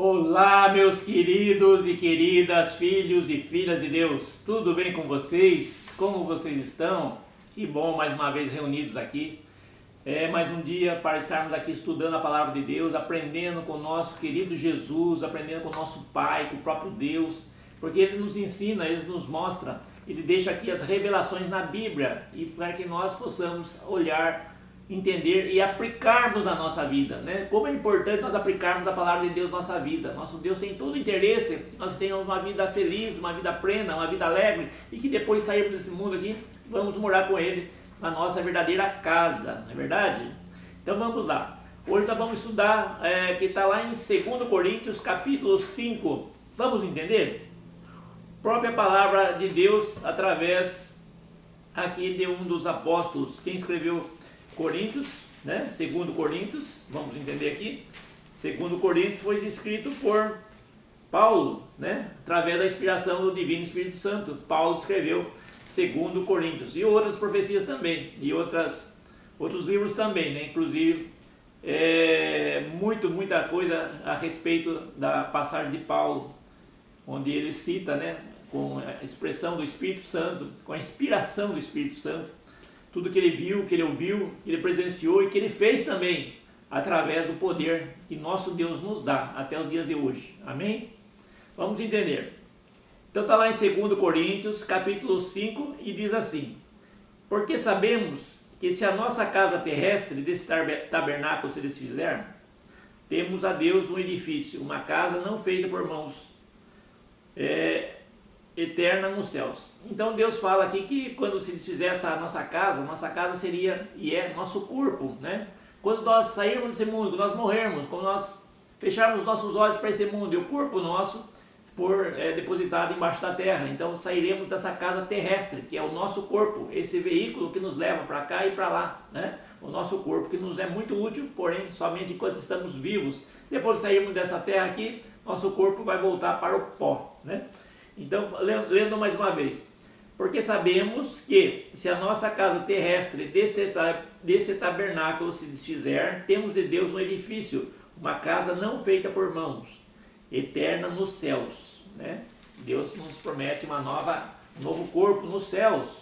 Olá, meus queridos e queridas, filhos e filhas de Deus, tudo bem com vocês? Como vocês estão? Que bom mais uma vez reunidos aqui. Mais um dia para estarmos aqui estudando a palavra de Deus, aprendendo com o nosso querido Jesus, aprendendo com o nosso Pai, com o próprio Deus, porque Ele nos ensina, Ele nos mostra, Ele deixa aqui as revelações na Bíblia e para que nós possamos olhar, entender e aplicarmos na nossa vida, né? Como é importante nós aplicarmos a palavra de Deus na nossa vida. Nosso Deus tem todo o interesse que nós tenhamos uma vida feliz, uma vida plena, uma vida alegre e que depois sairmos desse mundo aqui, vamos morar com Ele na nossa verdadeira casa, não é verdade? Então vamos lá. Hoje nós vamos estudar, que está lá em 2 Coríntios capítulo 5. Vamos entender? Própria palavra de Deus através aqui de um dos apóstolos. Quem escreveu Coríntios, né? 2 Coríntios, vamos entender aqui. 2 Coríntios foi escrito por Paulo, né? Através da inspiração do Divino Espírito Santo. Paulo escreveu 2 Coríntios e outras profecias também, e outros livros também, né? Inclusive muita coisa a respeito da passagem de Paulo, onde ele cita, né? Com a expressão do Espírito Santo, com a inspiração do Espírito Santo, tudo que ele viu, que ele ouviu, que ele presenciou e que ele fez também, através do poder que nosso Deus nos dá até os dias de hoje. Amém? Vamos entender. Então está lá em 2 Coríntios, capítulo 5, e diz assim: porque sabemos que se a nossa casa terrestre desse tabernáculo se desfizer, temos a Deus um edifício, uma casa não feita por mãos, eterna nos céus. Então Deus fala aqui que quando se desfizer essa nossa casa seria e é nosso corpo, né? Quando nós sairmos desse mundo, quando nós morrermos, quando nós fecharmos os nossos olhos para esse mundo e o corpo nosso for depositado embaixo da terra, então sairemos dessa casa terrestre, que é o nosso corpo, esse veículo que nos leva para cá e para lá, né? O nosso corpo que nos é muito útil, porém somente enquanto estamos vivos. Depois de sairmos dessa terra aqui, nosso corpo vai voltar para o pó, né? Então, lendo mais uma vez: porque sabemos que se a nossa casa terrestre desse tabernáculo se desfizer, temos de Deus um edifício, uma casa não feita por mãos, eterna nos céus, né? Deus nos promete um novo corpo nos céus.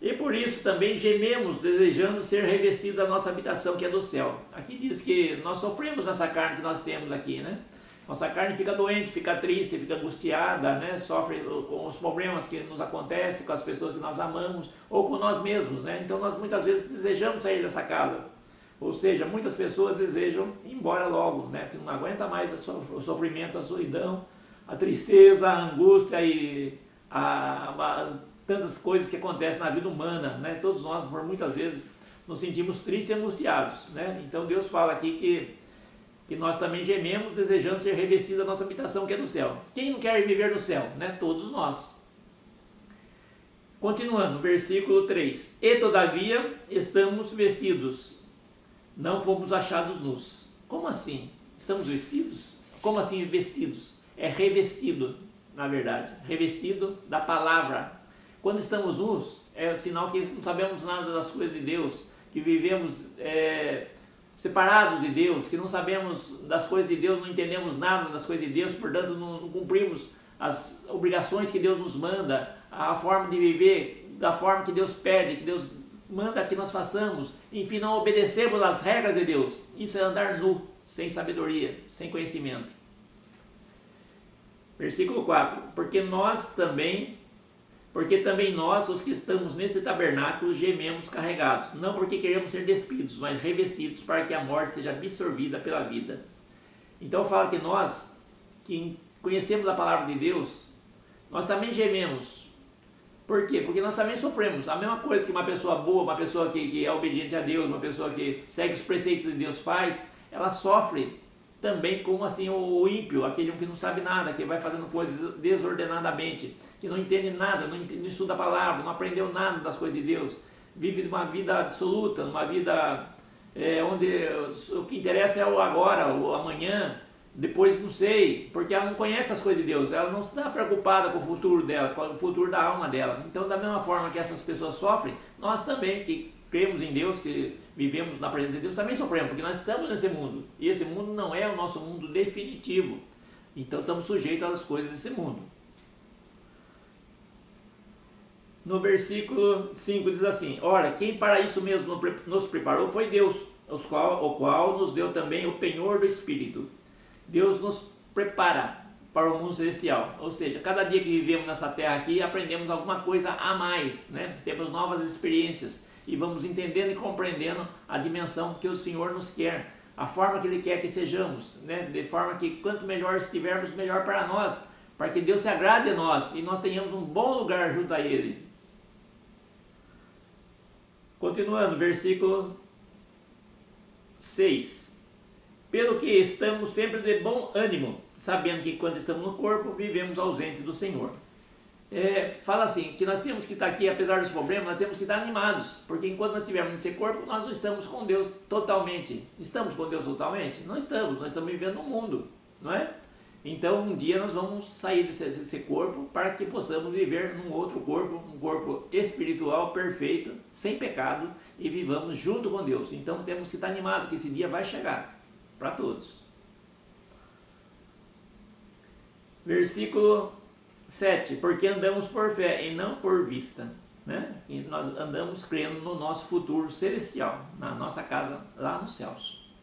E por isso também gememos, desejando ser revestidos da nossa habitação que é do céu. Aqui diz que nós sofremos nessa carne que nós temos aqui, né? Nossa carne fica doente, fica triste, fica angustiada, né? Sofre com os problemas que nos acontecem, com as pessoas que nós amamos, ou com nós mesmos, né? Então nós muitas vezes desejamos sair dessa casa. Ou seja, muitas pessoas desejam ir embora logo, né? Porque não aguenta mais o sofrimento, a solidão, a tristeza, a angústia e tantas coisas que acontecem na vida humana, né? Todos nós, por muitas vezes, nos sentimos tristes e angustiados, né? Então Deus fala aqui que nós também gememos, desejando ser revestidos da nossa habitação que é do céu. Quem não quer viver no céu, né? Todos nós. Continuando, versículo 3: e todavia estamos vestidos, não fomos achados nus. Como assim? Estamos vestidos? Como assim vestidos? É revestido, na verdade. Revestido da palavra. Quando estamos nus, é sinal que não sabemos nada das coisas de Deus, que vivemos separados de Deus, que não sabemos das coisas de Deus, não entendemos nada das coisas de Deus, portanto não cumprimos as obrigações que Deus nos manda, a forma de viver, da forma que Deus pede, que Deus manda que nós façamos, enfim, não obedecemos às regras de Deus. Isso é andar nu, sem sabedoria, sem conhecimento. Versículo 4: porque também nós, os que estamos nesse tabernáculo, gememos carregados, não porque queremos ser despidos, mas revestidos, para que a morte seja absorvida pela vida. Então fala que nós, que conhecemos a palavra de Deus, nós também gememos. Por quê? Porque nós também sofremos. A mesma coisa que uma pessoa boa, uma pessoa que é obediente a Deus, uma pessoa que segue os preceitos de Deus faz, ela sofre também como assim o ímpio, aquele que não sabe nada, que vai fazendo coisas desordenadamente, que não entende nada, não estuda a palavra, não aprendeu nada das coisas de Deus, vive uma vida absoluta, uma vida onde o que interessa é o agora, o amanhã, depois não sei, porque ela não conhece as coisas de Deus, ela não está preocupada com o futuro dela, com o futuro da alma dela. Então, da mesma forma que essas pessoas sofrem, nós também, que cremos em Deus, que vivemos na presença de Deus, também sofremos, porque nós estamos nesse mundo. E esse mundo não é o nosso mundo definitivo. Então estamos sujeitos às coisas desse mundo. No versículo 5 diz assim: ora, quem para isso mesmo nos preparou foi Deus, o qual nos deu também o penhor do Espírito. Deus nos prepara para o mundo celestial, ou seja, cada dia que vivemos nessa terra aqui, aprendemos alguma coisa a mais, né? Temos novas experiências e vamos entendendo e compreendendo a dimensão que o Senhor nos quer, a forma que Ele quer que sejamos, né? De forma que quanto melhor estivermos, melhor para nós, para que Deus se agrade a nós e nós tenhamos um bom lugar junto a Ele. Continuando, versículo 6. Pelo que estamos sempre de bom ânimo, sabendo que quando estamos no corpo, vivemos ausente do Senhor. Fala assim, que nós temos que estar aqui, apesar dos problemas, nós temos que estar animados, porque enquanto nós estivermos nesse corpo, nós não estamos com Deus totalmente. Estamos com Deus totalmente? Não estamos, nós estamos vivendo no mundo, não é? Então um dia nós vamos sair desse corpo para que possamos viver num outro corpo, um corpo espiritual perfeito, sem pecado, e vivamos junto com Deus. Então temos que estar animados, que esse dia vai chegar para todos. Versículo 7. Porque andamos por fé e não por vista, né? E nós andamos crendo no nosso futuro celestial, na nossa casa lá nos céus.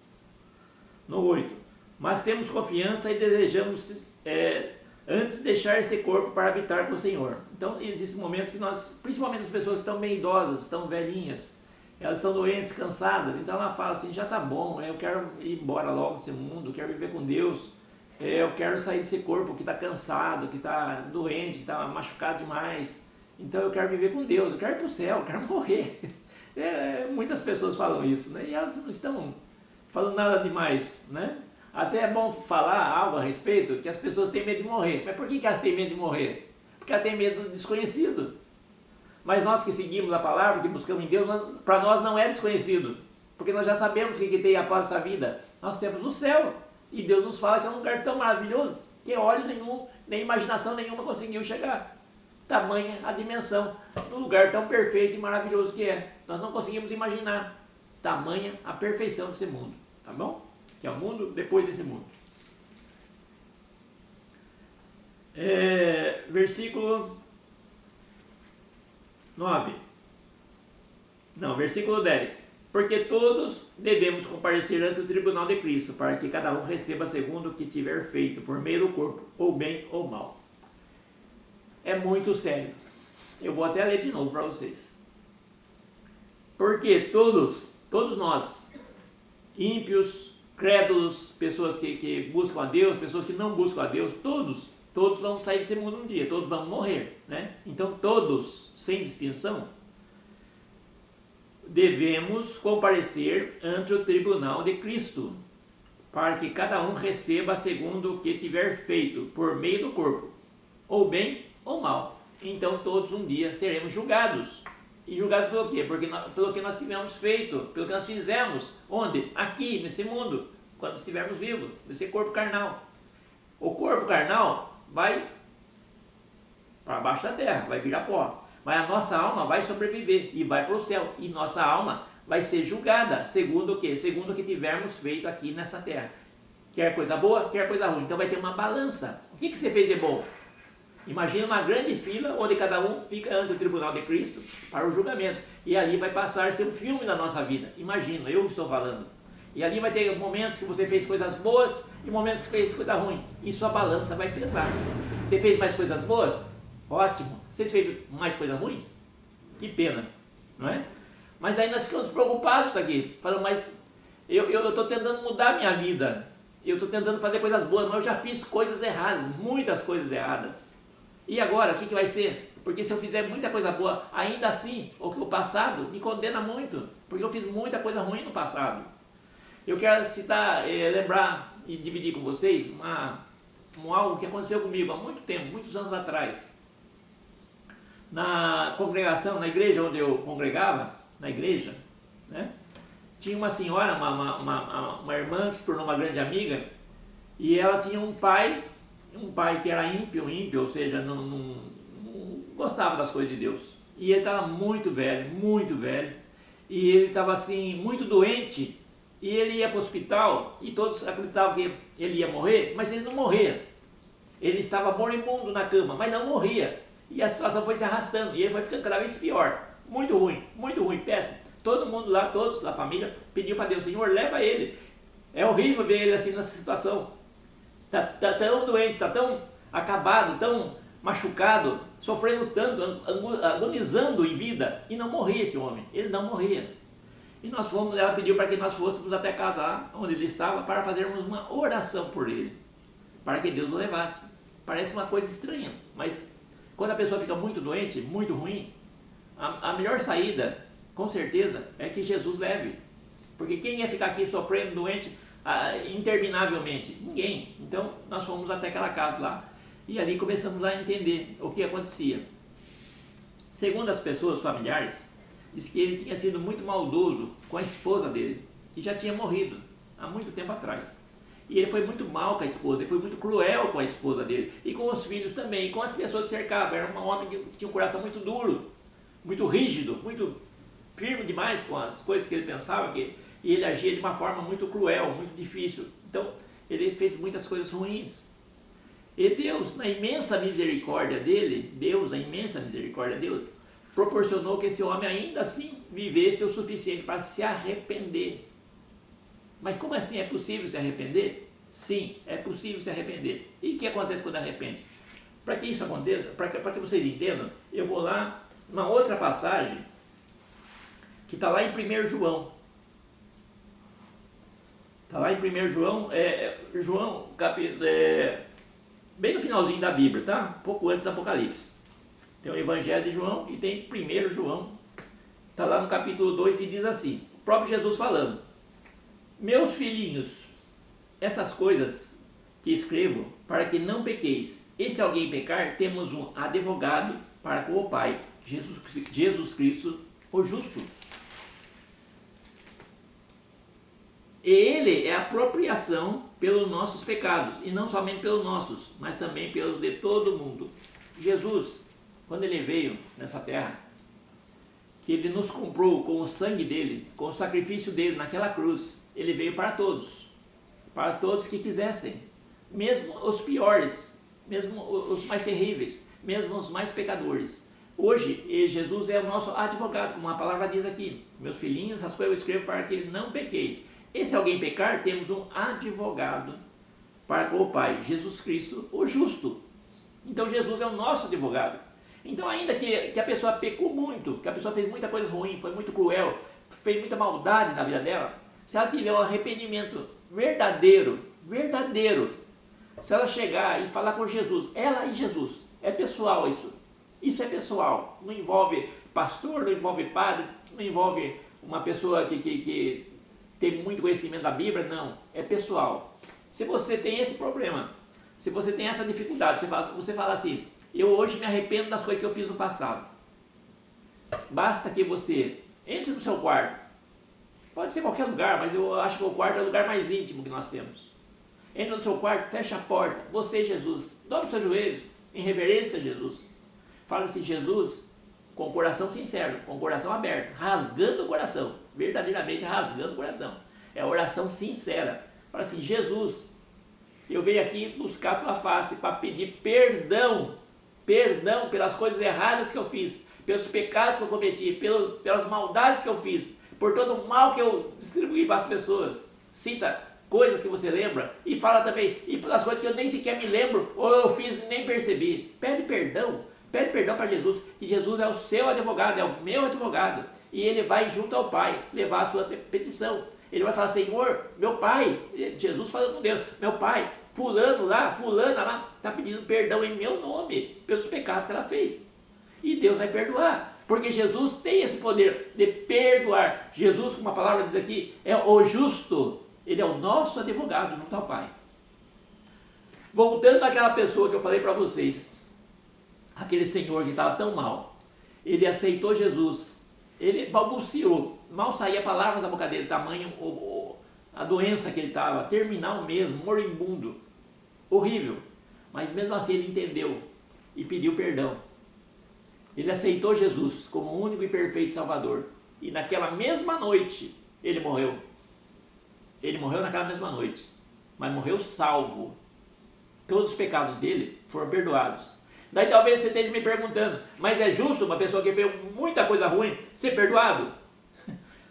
No 8. Mas temos confiança e desejamos antes deixar esse corpo para habitar com o Senhor. Então existem momentos que nós, principalmente as pessoas que estão meio idosas, estão velhinhas, elas estão doentes, cansadas, então ela fala assim, já está bom, eu quero ir embora logo desse mundo, eu quero viver com Deus, eu quero sair desse corpo que está cansado, que está doente, que está machucado demais, então eu quero viver com Deus, eu quero ir para o céu, eu quero morrer. Muitas pessoas falam isso, né? E elas não estão falando nada demais, né? Até é bom falar algo a respeito, que as pessoas têm medo de morrer. Mas por que elas têm medo de morrer? Porque elas têm medo do desconhecido. Mas nós que seguimos a palavra, que buscamos em Deus, para nós não é desconhecido. Porque nós já sabemos o que tem após essa vida. Nós temos o céu. E Deus nos fala que é um lugar tão maravilhoso que olhos nenhum, nem imaginação nenhuma conseguiu chegar. Tamanha a dimensão do lugar tão perfeito e maravilhoso que é. Nós não conseguimos imaginar tamanha a perfeição desse mundo. Tá bom? Que é o mundo depois desse mundo. Versículo 9. Não, versículo 10. Porque todos devemos comparecer ante o tribunal de Cristo, para que cada um receba segundo o que tiver feito, por meio do corpo, ou bem ou mal. É muito sério. Eu vou até ler de novo para vocês. Porque todos nós, ímpios, crédulos, pessoas que buscam a Deus, pessoas que não buscam a Deus, todos vão sair desse mundo um dia, todos vão morrer, né? Então todos, sem distinção, devemos comparecer ante o tribunal de Cristo, para que cada um receba segundo o que tiver feito, por meio do corpo, ou bem ou mal. Então todos um dia seremos julgados. E julgados pelo quê? Pelo que nós tivemos feito, pelo que nós fizemos. Onde? Aqui, nesse mundo, quando estivermos vivos, nesse corpo carnal. O corpo carnal vai para baixo da terra, vai virar pó. Mas a nossa alma vai sobreviver e vai para o céu. E nossa alma vai ser julgada segundo o quê? Segundo o que tivermos feito aqui nessa terra. Quer coisa boa, quer coisa ruim. Então vai ter uma balança. O que você fez de bom? Imagina uma grande fila onde cada um fica ante o tribunal de Cristo para o julgamento. E ali vai passar a ser um filme da nossa vida. Imagina, eu que estou falando. E ali vai ter momentos que você fez coisas boas e momentos que fez coisa ruim. E sua balança vai pesar. Você fez mais coisas boas? Ótimo. Você fez mais coisas ruins? Que pena, não é? Mas aí nós ficamos preocupados aqui. Falando, mas eu estou tentando mudar a minha vida. Eu estou tentando fazer coisas boas, mas eu já fiz coisas erradas, muitas coisas erradas. E agora, o que vai ser? Porque se eu fizer muita coisa boa, ainda assim, o passado me condena muito, porque eu fiz muita coisa ruim no passado. Eu quero citar, lembrar e dividir com vocês algo que aconteceu comigo há muito tempo, muitos anos atrás. Na congregação, na igreja onde eu congregava, na igreja, né, tinha uma senhora, uma irmã que se tornou uma grande amiga, e ela tinha um pai que era ímpio, ou seja, não gostava das coisas de Deus. E ele estava muito velho, e ele estava assim, muito doente, e ele ia para o hospital, e todos acreditavam que ele ia morrer, mas ele não morria. Ele estava moribundo na cama, mas não morria. E a situação foi se arrastando, e ele foi ficando cada vez pior. Muito ruim, péssimo. Todo mundo lá, todos da família, pediu para Deus: Senhor, leva ele. É horrível ver ele assim nessa situação. Tá tão doente, tá tão acabado, tão machucado, sofrendo tanto, agonizando em vida, e não morria esse homem. Ele não morria. E nós fomos, ela pediu para que nós fôssemos até casa lá, onde ele estava, para fazermos uma oração por ele, para que Deus o levasse. Parece uma coisa estranha, mas quando a pessoa fica muito doente, muito ruim, a melhor saída, com certeza, é que Jesus leve. Porque quem ia ficar aqui sofrendo doente interminavelmente? Ninguém. Então nós fomos até aquela casa lá e ali começamos a entender o que acontecia. Segundo as pessoas familiares, diz que ele tinha sido muito maldoso com a esposa dele, que já tinha morrido há muito tempo atrás. E ele foi muito mal com a esposa, ele foi muito cruel com a esposa dele, e com os filhos também, e com as pessoas que cercavam. Era um homem que tinha um coração muito duro, muito rígido, muito firme demais com as coisas que ele pensava, e ele agia de uma forma muito cruel, muito difícil. Então, ele fez muitas coisas ruins. E Deus, na imensa misericórdia dele, proporcionou que esse homem ainda assim vivesse o suficiente para se arrepender. Mas como assim é possível se arrepender? Sim, é possível se arrepender. E o que acontece quando arrepende? Para que isso aconteça, para que vocês entendam, eu vou lá numa outra passagem que está lá em 1 João. Está lá em 1 João, João capítulo, bem no finalzinho da Bíblia, tá? Um pouco antes do Apocalipse. Tem o Evangelho de João e tem 1 João. Está lá no capítulo 2 e diz assim, o próprio Jesus falando: meus filhinhos, essas coisas que escrevo para que não pequeis. E se alguém pecar, temos um advogado para com o Pai, Jesus Cristo, o justo. E ele é a apropriação pelos nossos pecados, e não somente pelos nossos, mas também pelos de todo mundo. Jesus, quando ele veio nessa terra, que ele nos comprou com o sangue dele, com o sacrifício dele naquela cruz, ele veio para todos que quisessem, mesmo os piores, mesmo os mais terríveis, mesmo os mais pecadores. Hoje, Jesus é o nosso advogado, como a palavra diz aqui: meus filhinhos, as coisas eu escrevo para que não pequeis. E se alguém pecar, temos um advogado para com o Pai, Jesus Cristo, o justo. Então Jesus é o nosso advogado. Então, ainda que a pessoa pecou muito, que a pessoa fez muita coisa ruim, foi muito cruel, fez muita maldade na vida dela, se ela tiver um arrependimento verdadeiro, se ela chegar e falar com Jesus, ela e Jesus, é pessoal isso é pessoal, não envolve pastor, não envolve padre, não envolve uma pessoa que tem muito conhecimento da Bíblia, não, é pessoal. Se você tem esse problema, se você tem essa dificuldade, você fala assim: eu hoje me arrependo das coisas que eu fiz no passado. Basta que você entre no seu quarto, pode ser qualquer lugar, mas eu acho que o quarto é o lugar mais íntimo que nós temos. Entra no seu quarto, fecha a porta, você e Jesus, dobre os seus joelhos, em reverência a Jesus. Fala assim: Jesus, com o coração sincero, com o coração aberto, rasgando o coração, verdadeiramente rasgando o coração. É a oração sincera. Fala assim: Jesus, eu venho aqui buscar a tua face para pedir perdão pelas coisas erradas que eu fiz, pelos pecados que eu cometi, pelas maldades que eu fiz, por todo o mal que eu distribuí para as pessoas. Cita coisas que você lembra e fala também, e pelas coisas que eu nem sequer me lembro, ou eu fiz e nem percebi. Pede perdão para Jesus, que Jesus é o seu advogado, é o meu advogado, e ele vai junto ao Pai levar a sua petição. Ele vai falar: Senhor, meu Pai, Jesus falando com Deus, meu Pai, fulana lá, está pedindo perdão em meu nome, pelos pecados que ela fez. E Deus vai perdoar, porque Jesus tem esse poder de perdoar. Jesus, como a palavra diz aqui, é o justo, ele é o nosso advogado junto ao Pai. Voltando àquela pessoa que eu falei para vocês, aquele senhor que estava tão mal, ele aceitou Jesus, ele balbuciou, mal saía palavras da boca dele, tamanho a doença que ele estava, terminal mesmo, moribundo, horrível, mas mesmo assim ele entendeu e pediu perdão. Ele aceitou Jesus como o único e perfeito Salvador. E naquela mesma noite ele morreu. Ele morreu naquela mesma noite, mas morreu salvo. Todos os pecados dele foram perdoados. Daí talvez você esteja me perguntando, mas é justo uma pessoa que fez muita coisa ruim ser perdoado?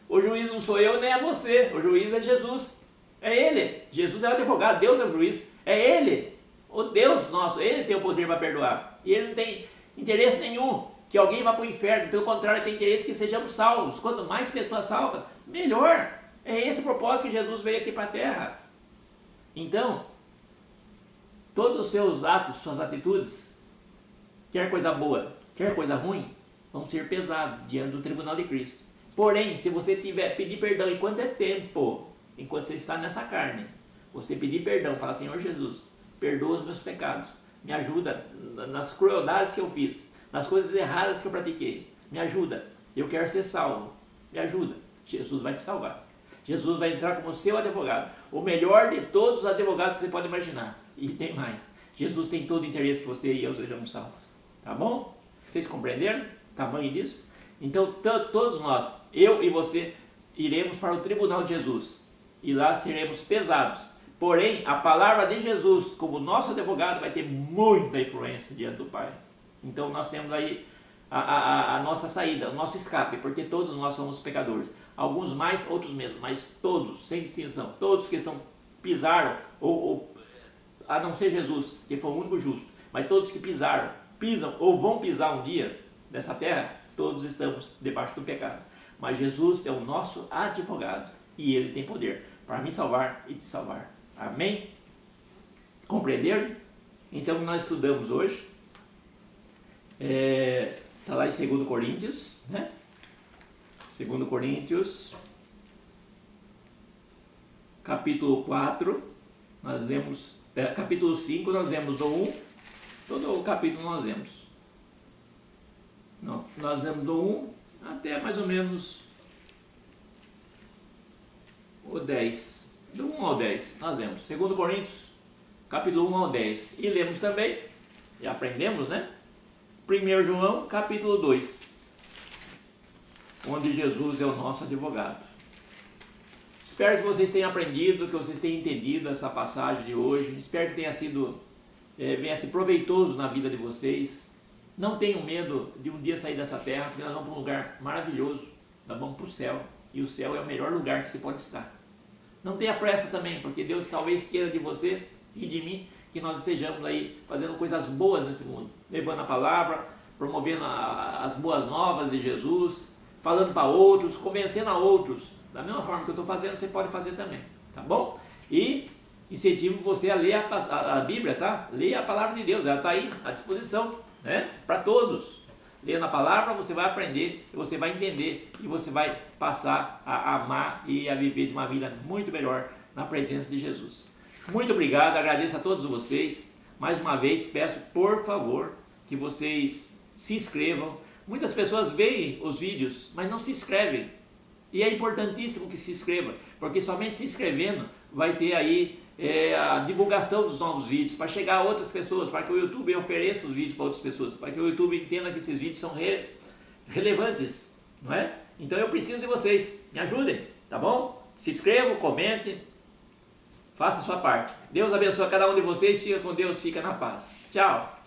O juiz não sou eu nem é você, o juiz é Jesus. É Ele. Jesus é o advogado, Deus é o juiz. É Ele, o Deus nosso, Ele tem o poder para perdoar. E Ele não tem interesse nenhum que alguém vá para o inferno. Pelo contrário, Ele tem interesse que sejamos salvos. Quanto mais pessoas salvas, melhor. É esse o propósito que Jesus veio aqui para a terra. Então, todos os seus atos, suas atitudes, quer coisa boa, quer coisa ruim, vão ser pesados diante do tribunal de Cristo. Porém, se você pedir perdão enquanto é tempo, enquanto você está nessa carne, você pedir perdão, falar: Senhor Jesus, perdoa os meus pecados, me ajuda nas crueldades que eu fiz, nas coisas erradas que eu pratiquei, me ajuda, eu quero ser salvo, me ajuda. Jesus vai te salvar. Jesus vai entrar como seu advogado, o melhor de todos os advogados que você pode imaginar. E tem mais, Jesus tem todo o interesse que você e eu sejamos salvos. Tá bom? Vocês compreenderam o tamanho disso? Então todos nós, eu e você, iremos para o tribunal de Jesus. E lá seremos pesados. Porém, a palavra de Jesus, como nosso advogado, vai ter muita influência diante do Pai. Então nós temos aí a nossa saída, o nosso escape, porque todos nós somos pecadores. Alguns mais, outros menos, mas todos, sem distinção, todos que pisaram, a não ser Jesus, que foi o único justo, mas todos que pisaram, pisam ou vão pisar um dia nessa terra, todos estamos debaixo do pecado. Mas Jesus é o nosso advogado e Ele tem poder para me salvar e te salvar. Amém? Compreenderam? Então nós estudamos hoje, está lá em 2 Coríntios, né? 2 Coríntios, capítulo 4, nós lemos, capítulo 5, nós lemos do 1, todo o capítulo nós lemos. Não, nós lemos do 1 até mais ou menos o 10. Do 1 ao 10 nós lemos. 2 Coríntios, capítulo 1 ao 10. E lemos também, e aprendemos, né? 1 João, capítulo 2. Onde Jesus é o nosso advogado. Espero que vocês tenham aprendido, que vocês tenham entendido essa passagem de hoje. Espero que tenha sido venha ser proveitoso na vida de vocês. Não tenham medo de um dia sair dessa terra, porque nós vamos para um lugar maravilhoso. Nós vamos para o céu. E o céu é o melhor lugar que você pode estar. Não tenha pressa também, porque Deus talvez queira de você e de mim que nós estejamos aí fazendo coisas boas nesse mundo. Levando a palavra, promovendo as boas novas de Jesus, falando para outros, convencendo a outros. Da mesma forma que eu estou fazendo, você pode fazer também, tá bom? E incentivo você a ler a Bíblia, tá? Leia a palavra de Deus, ela está aí à disposição, né? Para todos. Lendo a palavra, você vai aprender, você vai entender e você vai passar a amar e a viver de uma vida muito melhor na presença de Jesus. Muito obrigado, agradeço a todos vocês. Mais uma vez, peço, por favor, que vocês se inscrevam. Muitas pessoas veem os vídeos, mas não se inscrevem. E é importantíssimo que se inscreva, porque somente se inscrevendo vai ter aí a divulgação dos novos vídeos, para chegar a outras pessoas, para que o YouTube ofereça os vídeos para outras pessoas, para que o YouTube entenda que esses vídeos são relevantes, não é? Então eu preciso de vocês, me ajudem, tá bom? Se inscrevam, comente, faça a sua parte. Deus abençoe cada um de vocês, fica com Deus, fica na paz. Tchau!